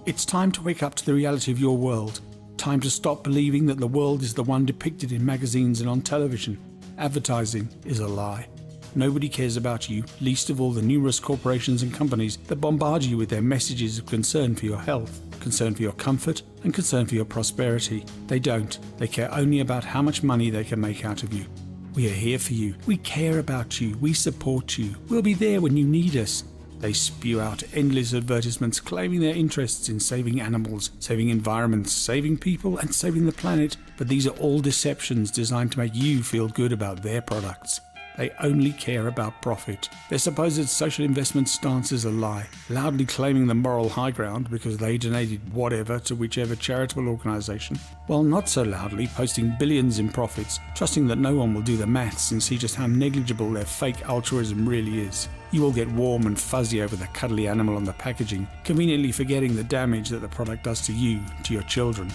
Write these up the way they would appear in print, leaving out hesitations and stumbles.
It's time to wake up to the reality of your world. Time to stop believing that the world is the one depicted in magazines and on television. Advertising is a lie. Nobody cares about you, least of all the numerous corporations and companies that bombard you with their messages of concern for your health, concern for your comfort, and concern for your prosperity. They don't. They care only about how much money they can make out of you. We are here for you. We care about you. We support you. We'll be there when you need us. They spew out endless advertisements claiming their interests in saving animals, saving environments, saving people, and saving the planet. But these are all deceptions designed to make you feel good about their products. They only care about profit. Their supposed social investment stance is a lie, loudly claiming the moral high ground because they donated whatever to whichever charitable organisation, while not so loudly posting billions in profits, trusting that no one will do the maths and see just how negligible their fake altruism really is. You will get warm and fuzzy over the cuddly animal on the packaging, conveniently forgetting the damage that the product does to you, to your children.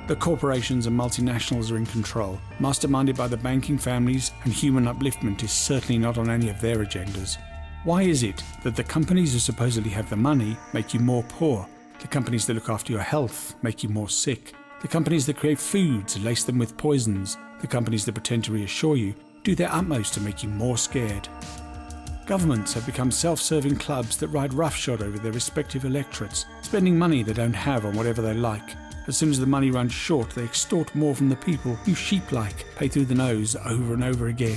The corporations and multinationals are in control, masterminded by the banking families, and human upliftment is certainly not on any of their agendas. Why is it that the companies who supposedly have the money make you more poor? The companies that look after your health make you more sick. The companies that create foods lace them with poisons. The companies that pretend to reassure you do their utmost to make you more scared. Governments have become self-serving clubs that ride roughshod over their respective electorates, spending money they don't have on whatever they like. As soon as the money runs short, they extort more from the people who, sheep-like, pay through the nose over and over again.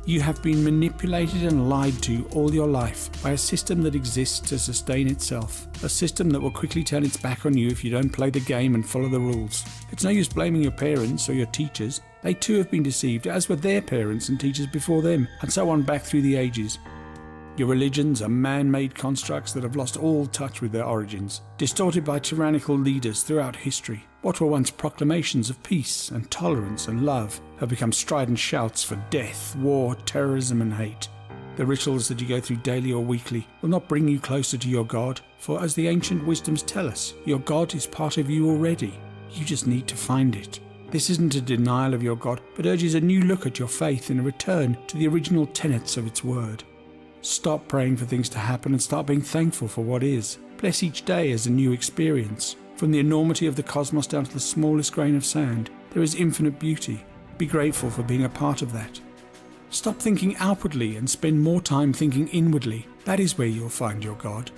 You have been manipulated and lied to all your life by a system that exists to sustain itself. A system that will quickly turn its back on you if you don't play the game and follow the rules. It's no use blaming your parents or your teachers. They too have been deceived, as were their parents and teachers before them, and so on back through the ages. Your religions are man-made constructs that have lost all touch with their origins, distorted by tyrannical leaders throughout history. What were once proclamations of peace and tolerance and love have become strident shouts for death, war, terrorism and hate. The rituals that you go through daily or weekly will not bring you closer to your God, for as the ancient wisdoms tell us, your God is part of you already. You just need to find it. This isn't a denial of your God, but urges a new look at your faith and a return to the original tenets of its word. Stop praying for things to happen and start being thankful for what is. Bless each day as a new experience. From the enormity of the cosmos down to the smallest grain of sand, there is infinite beauty. Be grateful for being a part of that. Stop thinking outwardly and spend more time thinking inwardly. That is where you'll find your God.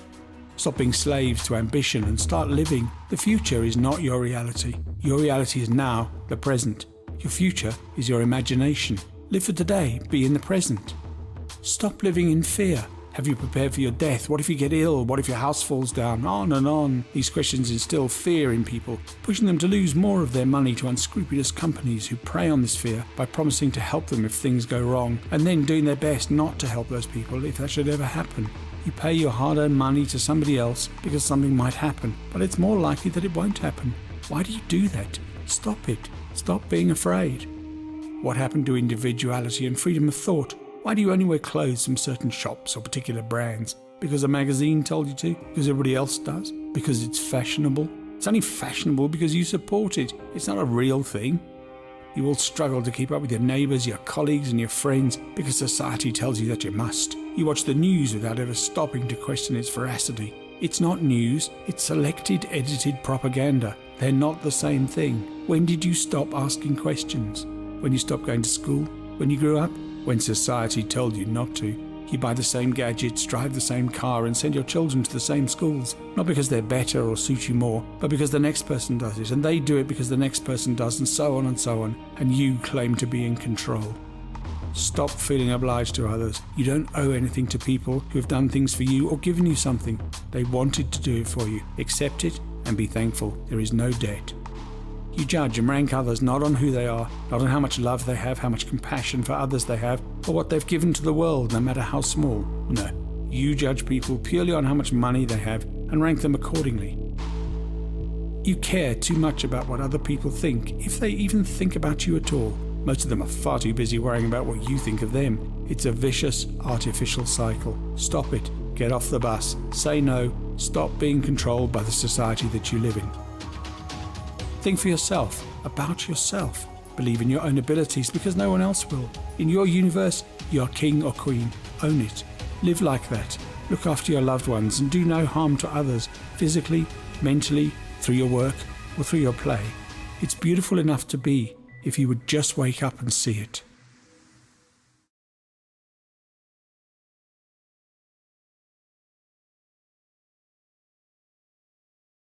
Stop being slaves to ambition and start living. The future is not your reality. Your reality is now, the present. Your future is your imagination. Live for today, be in the present. Stop living in fear. Have you prepared for your death? What if you get ill? What if your house falls down? On and on. These questions instill fear in people, pushing them to lose more of their money to unscrupulous companies who prey on this fear by promising to help them if things go wrong, and then doing their best not to help those people if that should ever happen. You pay your hard-earned money to somebody else because something might happen, but it's more likely that it won't happen. Why do you do that? Stop it. Stop being afraid. What happened to individuality and freedom of thought? Why do you only wear clothes from certain shops or particular brands? Because a magazine told you to? Because everybody else does? Because it's fashionable? It's only fashionable because you support it. It's not a real thing. You will struggle to keep up with your neighbours, your colleagues and your friends because society tells you that you must. You watch the news without ever stopping to question its veracity. It's not news, it's selected, edited propaganda. They're not the same thing. When did you stop asking questions? When you stopped going to school? When you grew up? When society told you not to. You buy the same gadgets, drive the same car and send your children to the same schools. Not because they're better or suit you more, but because the next person does it, and they do it because the next person does, and so on, and you claim to be in control. Stop feeling obliged to others. You don't owe anything to people who have done things for you or given you something. They wanted to do it for you. Accept it and be thankful. There is no debt. You judge and rank others not on who they are, not on how much love they have, how much compassion for others they have, or what they've given to the world, no matter how small. No, you judge people purely on how much money they have and rank them accordingly. You care too much about what other people think, if they even think about you at all. Most of them are far too busy worrying about what you think of them. It's a vicious, artificial cycle. Stop it. Get off the bus. Say no. Stop being controlled by the society that you live in. Think for yourself, about yourself. Believe in your own abilities because no one else will. In your universe, you're king or queen. Own it. Live like that. Look after your loved ones and do no harm to others, physically, mentally, through your work or through your play. It's beautiful enough to be if you would just wake up and see it.